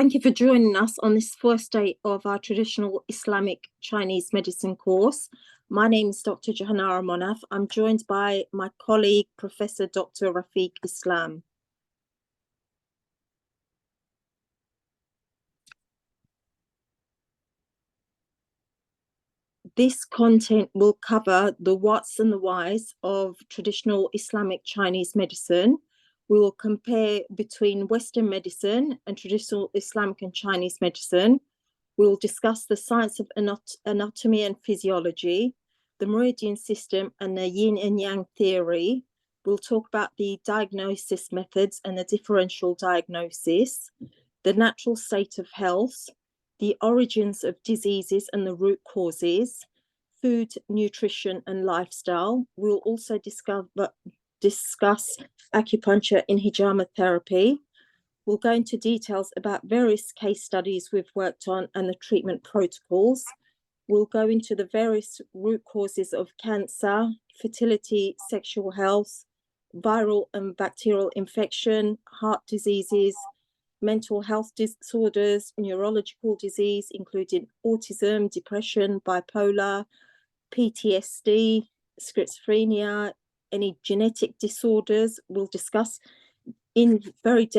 Thank you for joining us on this first day of our traditional Islamic Chinese medicine course. My name is Dr. Jahanara Monaf. I'm joined by my colleague, Professor Dr. Rafiq Islam. This content will cover the whats and the whys of traditional Islamic Chinese medicine. We will compare between Western medicine and traditional Islamic and Chinese medicine. We will discuss the science of anatomy and physiology, the meridian system and the yin and yang theory. We'll talk about the diagnosis methods and the differential diagnosis, the natural state of health, the origins of diseases and the root causes, food, nutrition and lifestyle. We'll also discuss acupuncture and hijama therapy. We'll go into details about various case studies we've worked on and the treatment protocols. We'll go into the various root causes of cancer, fertility, sexual health, viral and bacterial infection, heart diseases, mental health disorders, neurological disease, including autism, depression, bipolar, PTSD, schizophrenia, any genetic disorders. We'll discuss in very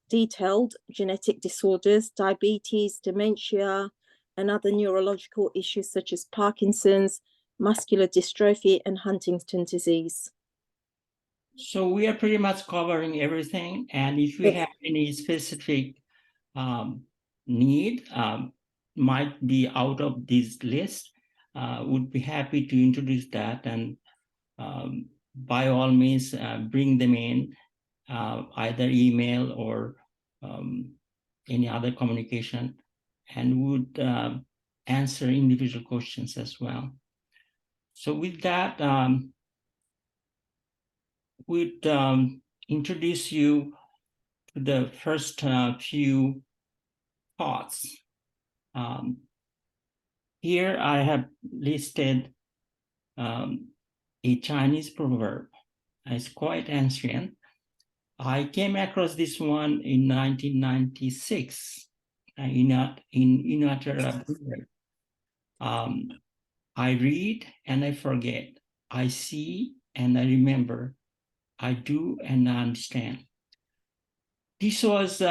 detailed genetic disorders, diabetes, dementia, and other neurological issues such as Parkinson's, muscular dystrophy, and Huntington disease. So we are pretty much covering everything. And if you have any specific need, might be out of this list, would be happy to introduce that. And by all means, bring them in, either email or any other communication, and would answer individual questions as well. So with that, we'd introduce you to the first few thoughts. Here I have listed a Chinese proverb. It's quite ancient. I came across this one in 1996 in unilateral. I read and I forget. I see and I remember. I do and I understand. This was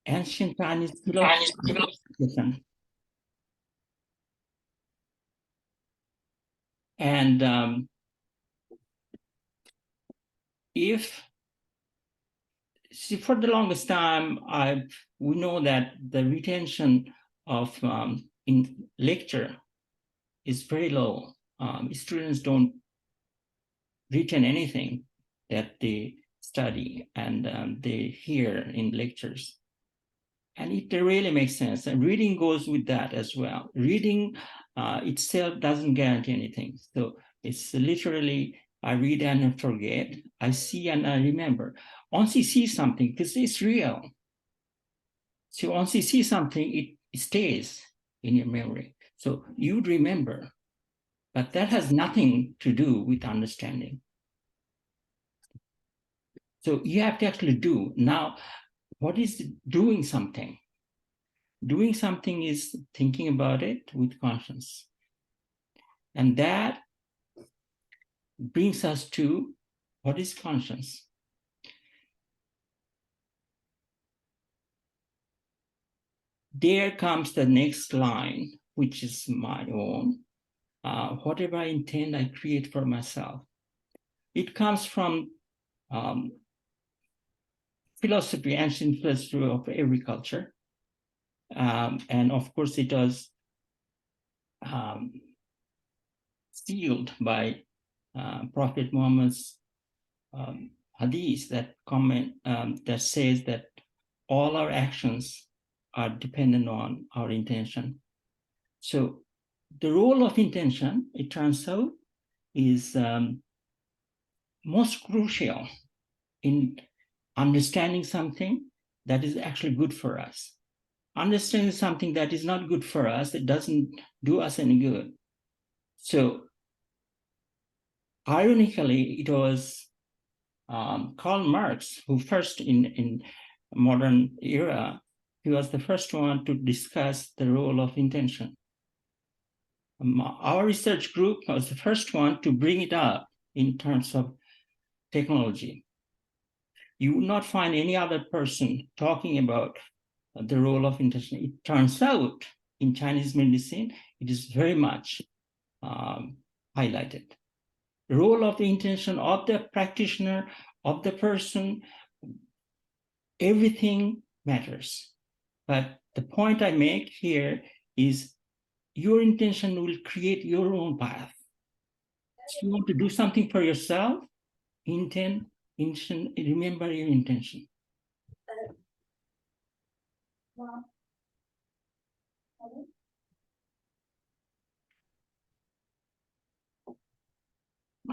ancient Chinese philosophy. And for the longest time, we know that the retention of in lecture is very low. Students don't retain anything that they study and they hear in lectures. And it really makes sense. And reading goes with that as well. Reading itself doesn't guarantee anything. So it's literally, I read and I forget. I see and I remember. Once you see something, because it's real. So once you see something, it stays in your memory. So you'd remember. But that has nothing to do with understanding. So you have to actually do. Now, what is doing something? Doing something is thinking about it with conscience. And that brings us to what is conscience? There comes the next line, which is my own. Whatever I intend, I create for myself. It comes from philosophy, ancient philosophy of agriculture. And of course, it was sealed by Prophet Muhammad's hadith that that says that all our actions are dependent on our intention. So the role of intention, it turns out, is most crucial in understanding something that is actually good for us. Understanding something that is not good for us, it doesn't do us any good. So ironically, it was Karl Marx who first in modern era he was the first one to discuss the role of intention. Our research group was the first one to bring it up in terms of technology. You would not find any other person talking about the role of intention. It turns out in Chinese medicine, it is very much highlighted. The role of the intention of the practitioner, of the person, everything matters. But the point I make here is your intention will create your own path. So you want to do something for yourself, intention, remember your intention.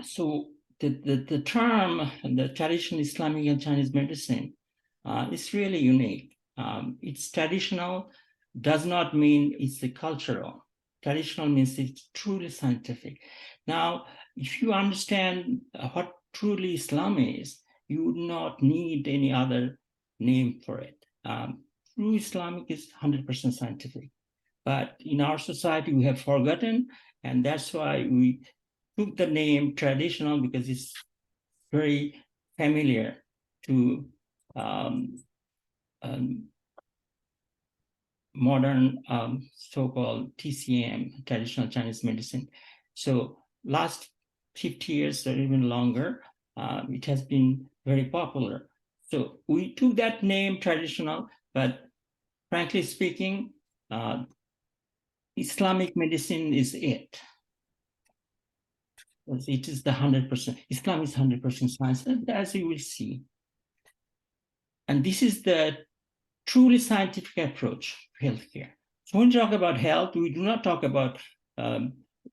So the term, the traditional Islamic and Chinese medicine, is really unique. It's traditional, does not mean it's a cultural. Traditional means it's truly scientific. Now, if you understand what truly Islam is, you would not need any other name for it. True Islamic is 100% scientific. But in our society, we have forgotten, and that's why we took the name traditional, because it's very familiar to modern so-called TCM, traditional Chinese medicine. So last 50 years or even longer, it has been very popular. So we took that name traditional, but frankly speaking, Islamic medicine is it. It is the 100%. Islam is 100% science, as you will see. And this is the truly scientific approach to healthcare. So when we talk about health, we do not talk about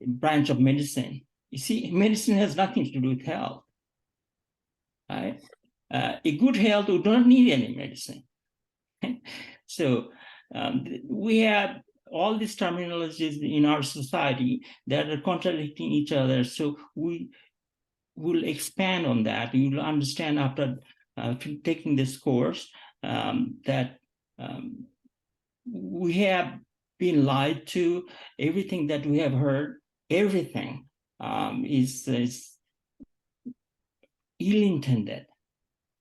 branch of medicine. You see, medicine has nothing to do with health. Right? A good health would not need any medicine. So we have all these terminologies in our society that are contradicting each other. So we will expand on that. You will understand after taking this course that we have been lied to. Everything that we have heard, everything is ill-intended,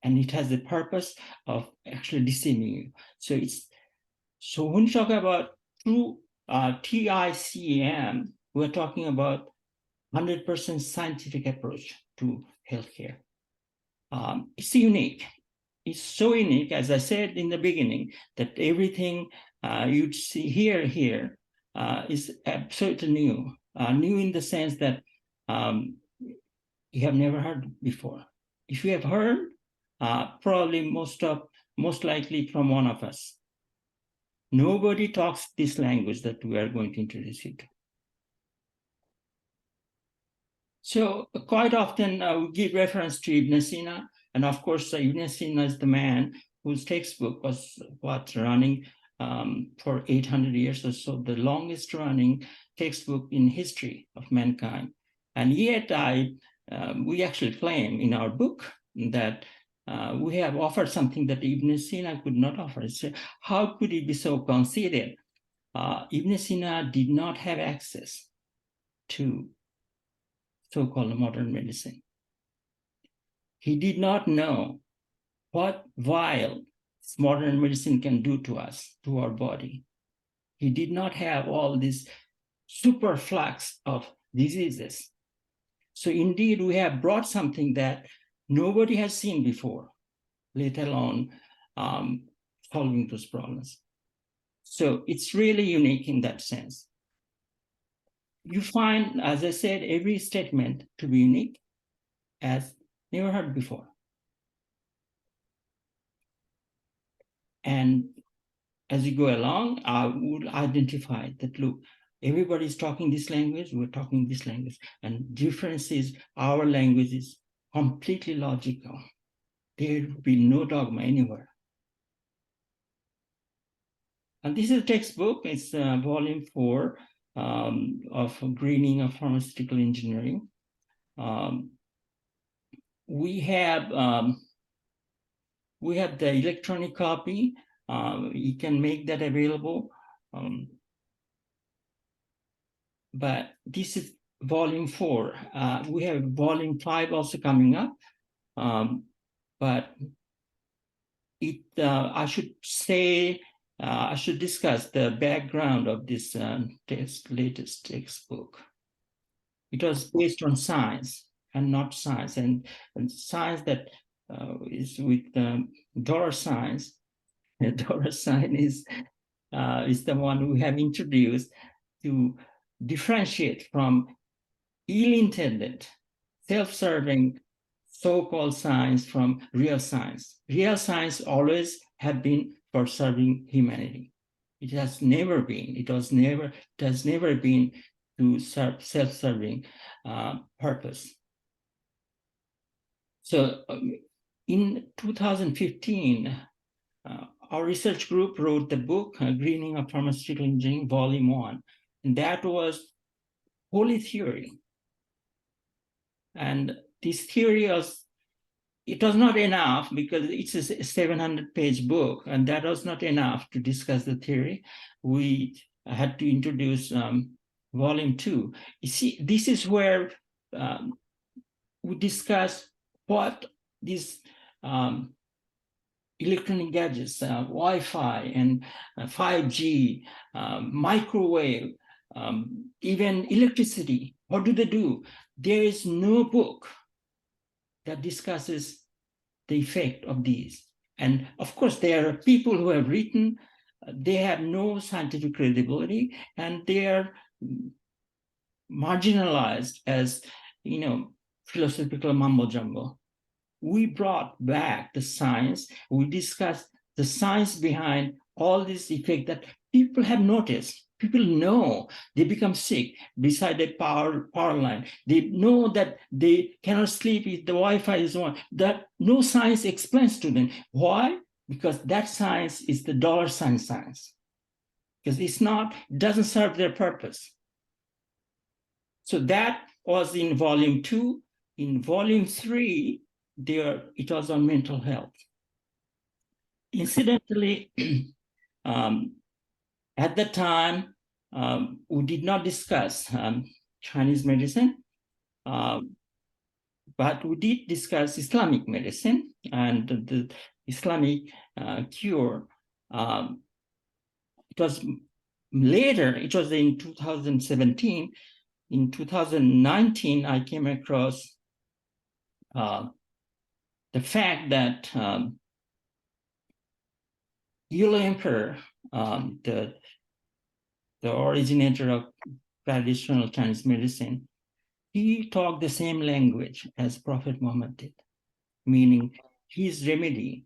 and it has the purpose of actually deceiving you. So when you talk about true TICM, we're talking about 100% scientific approach to healthcare. It's unique. It's so unique, as I said in the beginning, that everything you'd see here is absolutely new. New in the sense that you have never heard before. If you have heard, probably most likely from one of us. Nobody talks this language that we are going to introduce you to. So quite often we give reference to Ibn Sina, and of course Ibn Sina is the man whose textbook was running for 800 years or so, the longest running textbook in history of mankind. And yet we actually claim in our book that we have offered something that Ibn Sina could not offer. So how could he be so conceited? Ibn Sina did not have access to so-called modern medicine. He did not know what vile modern medicine can do to us, to our body. He did not have all this superflux of diseases. So indeed, we have brought something that nobody has seen before, let alone solving those problems. So it's really unique in that sense. You find, as I said, every statement to be unique as never heard before. And as you go along, I would identify that, look, everybody's talking this language, we're talking this language. And difference is our language is completely logical. There will be no dogma anywhere. And this is a textbook. It's volume 4 of Greening of Pharmaceutical Engineering. We have the electronic copy. You can make that available. But this is volume 4. We have volume 5 also coming up. But I should say, I should discuss the background of this latest textbook. It was based on science and not science, and science that is with dollar signs. The dollar sign is the one we have introduced to differentiate from ill-intended, self-serving, so-called science from real science. Real science always have been for serving humanity. It has never been. It has never been to serve self-serving purpose. So in 2015, our research group wrote the book, Greening of Pharmaceutical Engineering, Volume 1. And that was wholly theory. And this theory was, it was not enough because it's a 700-page book, and that was not enough to discuss the theory. We had to introduce Volume 2. You see, this is where we discuss what these electronic gadgets, Wi-Fi and 5G, microwave, even electricity, what do they do? There is no book that discusses the effect of these. And of course, there are people who have written, they have no scientific credibility, and they are marginalized as, philosophical mumbo jumbo. We brought back the science. We discussed the science behind all this effect that people have noticed. People know they become sick beside a power line. They know that they cannot sleep if the Wi-Fi is on. That no science explains to them. Why? Because that science is the dollar sign science. Because it doesn't serve their purpose. So that was in Volume 2. In Volume 3, it was on mental health. Incidentally, at the time, we did not discuss Chinese medicine, but we did discuss Islamic medicine and the Islamic cure. It was later, it was in 2017. In 2019, I came across the fact that Yellow Emperor, the originator of traditional Chinese medicine, he talked the same language as Prophet Muhammad did, meaning his remedy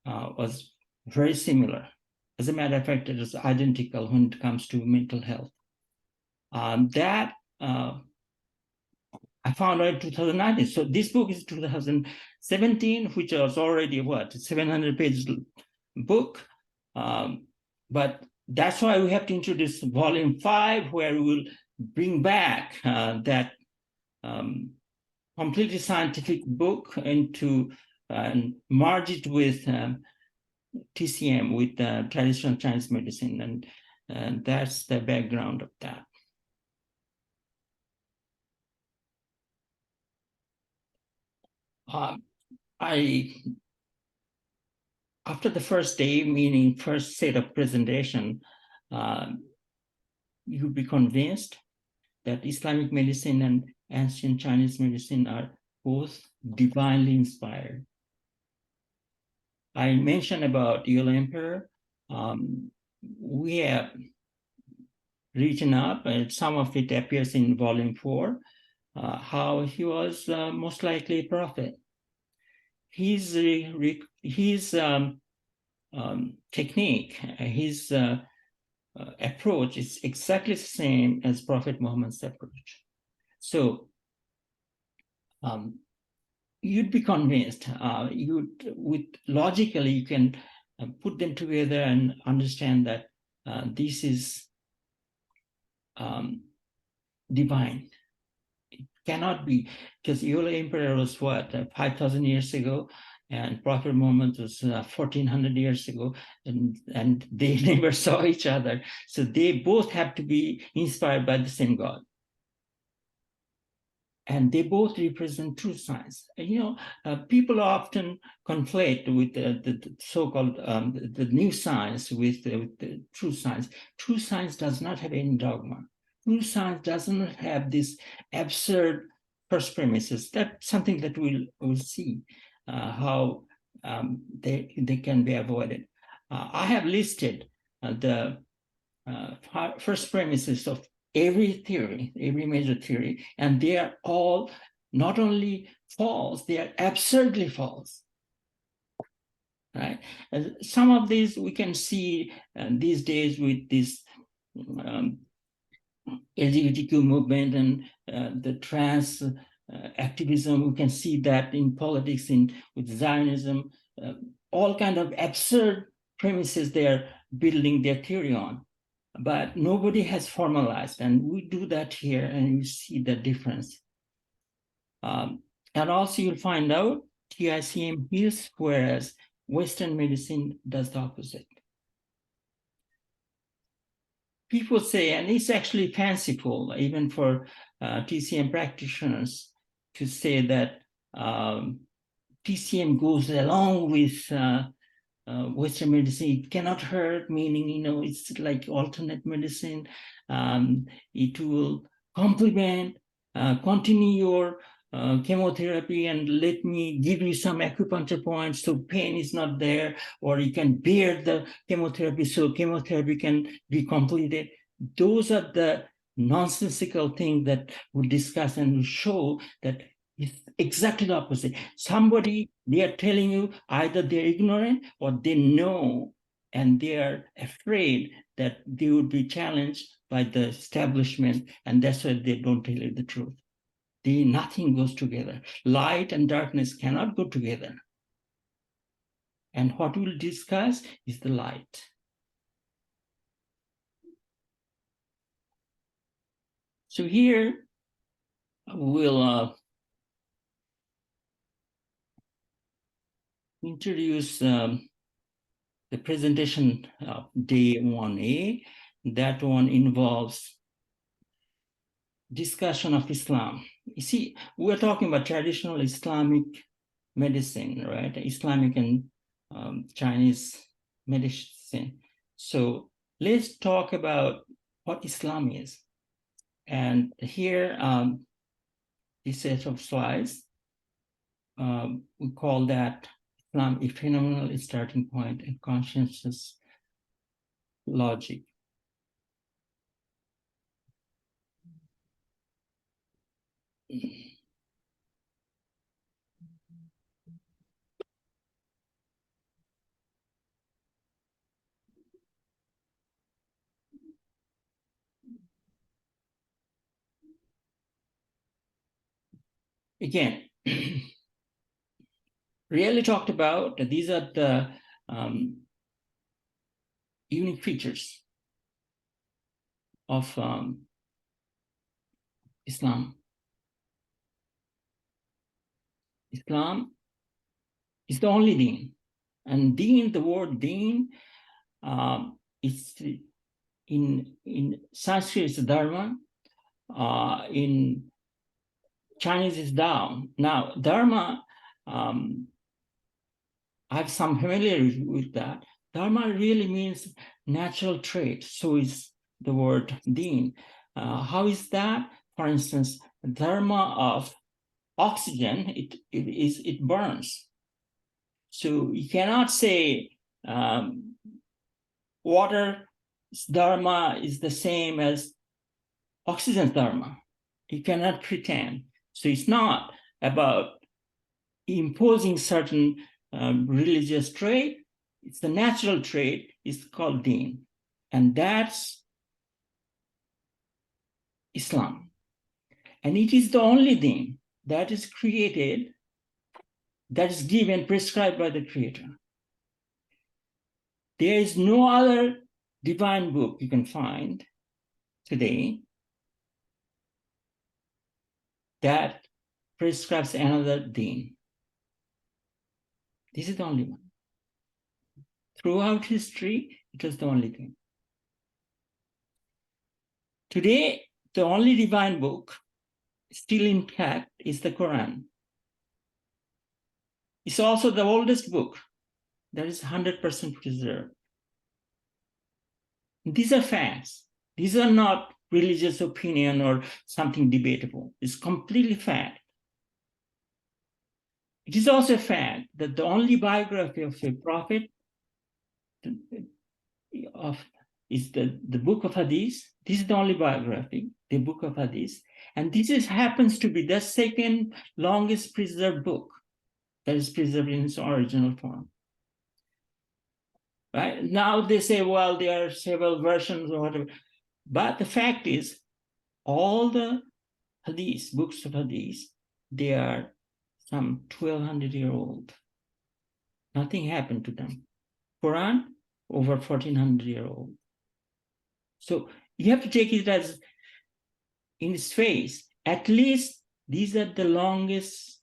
was very similar. As a matter of fact, it is identical when it comes to mental health. I found out in 2019. So this book is 2017, which was already what, 700-page book. But that's why we have to introduce Volume 5, where we will bring back that completely scientific book into and merge it with TICM, with traditional Chinese medicine, and that's the background of that. After the first day, meaning first set of presentation, you'll be convinced that Islamic medicine and ancient Chinese medicine are both divinely inspired. I mentioned about Yellow Emperor. We have written up, and some of it appears in Volume 4, how he was most likely a prophet. His technique, his approach is exactly the same as Prophet Muhammad's approach. So you'd be convinced. Logically, you can put them together and understand that this is divine. It cannot be, because Yellow Emperor was what, 5,000 years ago? And Prophet Muhammad was 1400 years ago, and they never saw each other. So they both have to be inspired by the same God. And they both represent true science. People often conflate with the so-called the new science with the true science. True science does not have any dogma. True science does not have this absurd first premises. That's something that we'll see how they can be avoided. I have listed the first premises of every theory, every major theory, and they are all not only false, they are absurdly false. Right? And some of these we can see these days with this LGBTQ movement and the trans activism. We can see that in politics, with Zionism, all kind of absurd premises they are building their theory on. But nobody has formalized, and we do that here, and you see the difference. And also you'll find out TICM heals, whereas Western medicine does the opposite. People say, and it's actually fanciful, even for TCM practitioners, to say that TCM goes along with Western medicine. It cannot hurt, meaning, it's like alternate medicine. It will complement, continue your chemotherapy, and let me give you some acupuncture points so pain is not there, or you can bear the chemotherapy so chemotherapy can be completed. Those are the nonsensical things that we discuss and we show that it's exactly the opposite. Somebody, they are telling you either they're ignorant or they know, and they are afraid that they would be challenged by the establishment, and that's why they don't tell you the truth. Nothing goes together. Light and darkness cannot go together. And what we'll discuss is the light. So here we'll introduce the presentation of day 1A. That one involves discussion of Islam. You see, we're talking about traditional Islamic medicine, right? Islamic and Chinese medicine. So let's talk about what Islam is. And here, this set of slides, we call that Islam a phenomenal starting point and conscientious logic. Again, really talked about, these are the unique features of Islam. Islam is the only deen. And deen, the word deen, it's in Sanskrit it's Dharma, in Chinese is Dao. Now, Dharma, I have some familiarity with that. Dharma really means natural trait, so is the word deen. How is that? For instance, Dharma of oxygen, it burns. So you cannot say water Dharma is the same as oxygen Dharma. You cannot pretend. So it's not about imposing certain religious trait. It's the natural trait. It's called deen. And that's Islam. And it is the only deen that is created, that is given, prescribed by the Creator. There is no other divine book you can find today that prescribes another deen. This is the only one. Throughout history, it was the only thing. Today, the only divine book still intact is the Quran. It's also the oldest book that is 100% preserved. These are facts. These are not religious opinion or something debatable. It's completely fact. It is also a fact that the only biography of a prophet is the book of Hadith. This is the only biography, the book of Hadith. And this happens to be the second longest preserved book that is preserved in its original form. Right? Now they say, well, there are several versions or whatever. But the fact is, all the Hadith, books of Hadith, they are some 1,200-year-old. Nothing happened to them. Quran, over 1,400-year-old. So you have to take it as in its face. At least these are the longest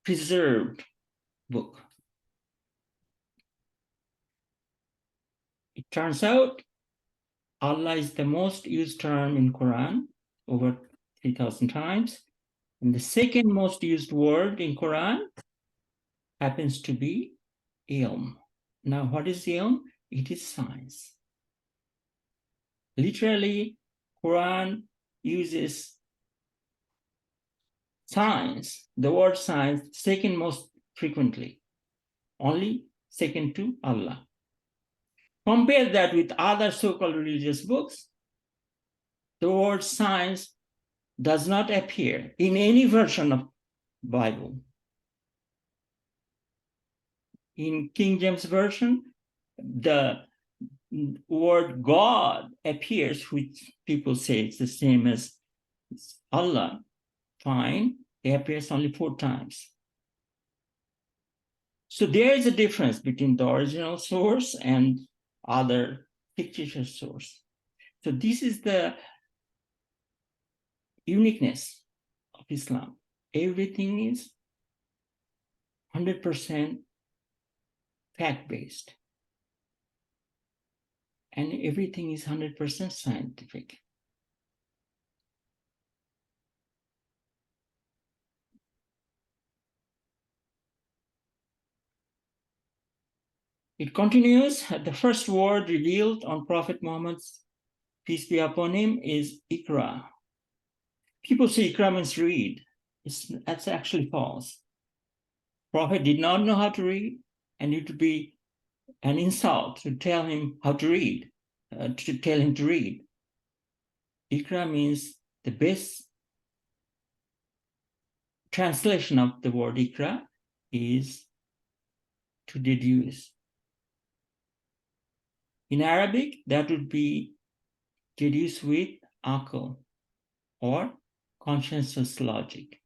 preserved book. It turns out Allah is the most used term in Quran, over 3,000 times. And the second most used word in Quran happens to be ilm. Now, what is ilm? It is science. Literally, Quran uses science, the word science, second most frequently, only second to Allah. Compare that with other so-called religious books. The word science does not appear in any version of Bible. In King James Version, the word God appears, which people say it's the same as Allah. Fine, it appears only 4 times. So there is a difference between the original source and other fictitious source. So this is the uniqueness of Islam. Everything is 100% fact-based. And everything is 100% scientific. It continues, the first word revealed on Prophet Muhammad's, peace be upon him, is Iqra. People say Iqra means read. That's actually false. Prophet did not know how to read, and it would be an insult to tell him how to read, to tell him to read. Iqra means the best translation of the word Iqra is to deduce. In Arabic, that would be deduce with aql or conscientious logic.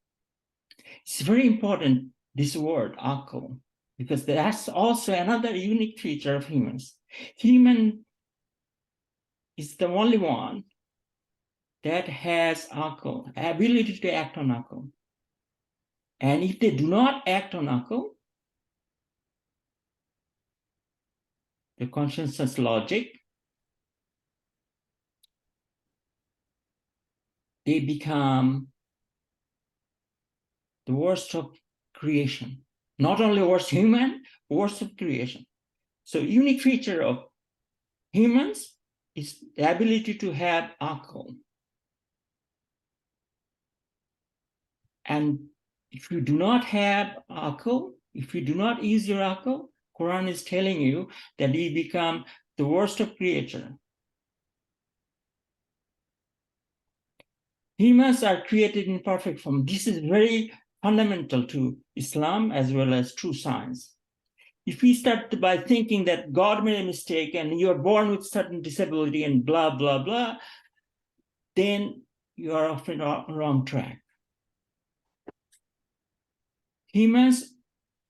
It's very important, this word, aql, because that's also another unique feature of humans. Human is the only one that has aql, ability to act on aql. And if they do not act on aql, the conscientious logic, they become the worst of creation. Not only worst human, worst of creation. So unique feature of humans is the ability to have aql. And if you do not have aql, if you do not use your aql, Quran is telling you that you become the worst of creature. Humans are created in perfect form. This is very fundamental to Islam as well as true science. If we start by thinking that God made a mistake and you're born with certain disability and blah, blah, blah, then you are often on the wrong track. Humans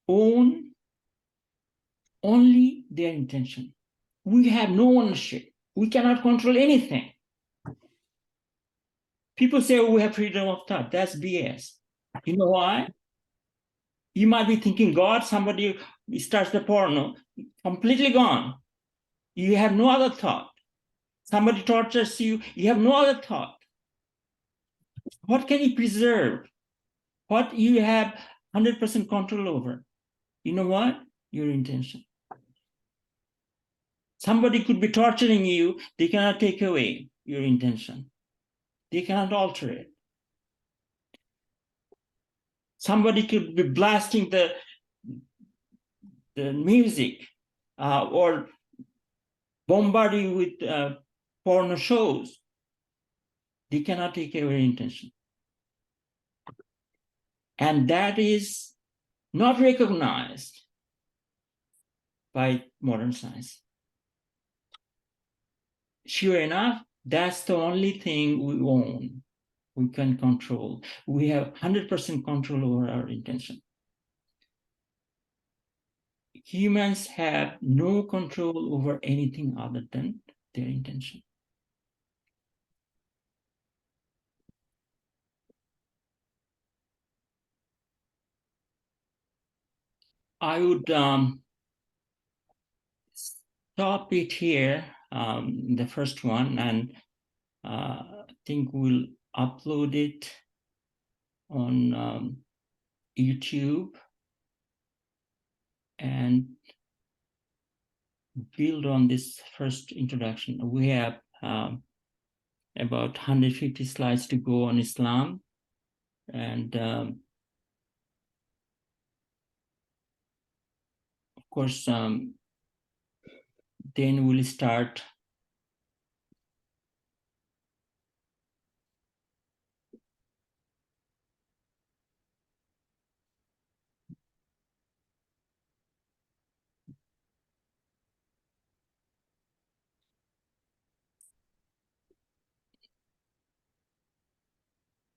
own only their intention. We have no ownership. We cannot control anything. People say, oh, we have freedom of thought. That's BS. You know why? You might be thinking God, somebody starts the porno, completely gone. You have no other thought. Somebody tortures you, you have no other thought. What can you preserve? What you have 100% control over? You know what? Your intention. Somebody could be torturing you, they cannot take away your intention. They cannot alter it. Somebody could be blasting the music or bombard you with porno shows. They cannot take away intention. And that is not recognized by modern science. Sure enough, that's the only thing we own, we can control. We have 100% control over our intention. Humans have no control over anything other than their intention. I would stop it here, the first one, and I think we'll upload it on YouTube and build on this first introduction. We have about 150 slides to go on Islam, and of course, then we'll start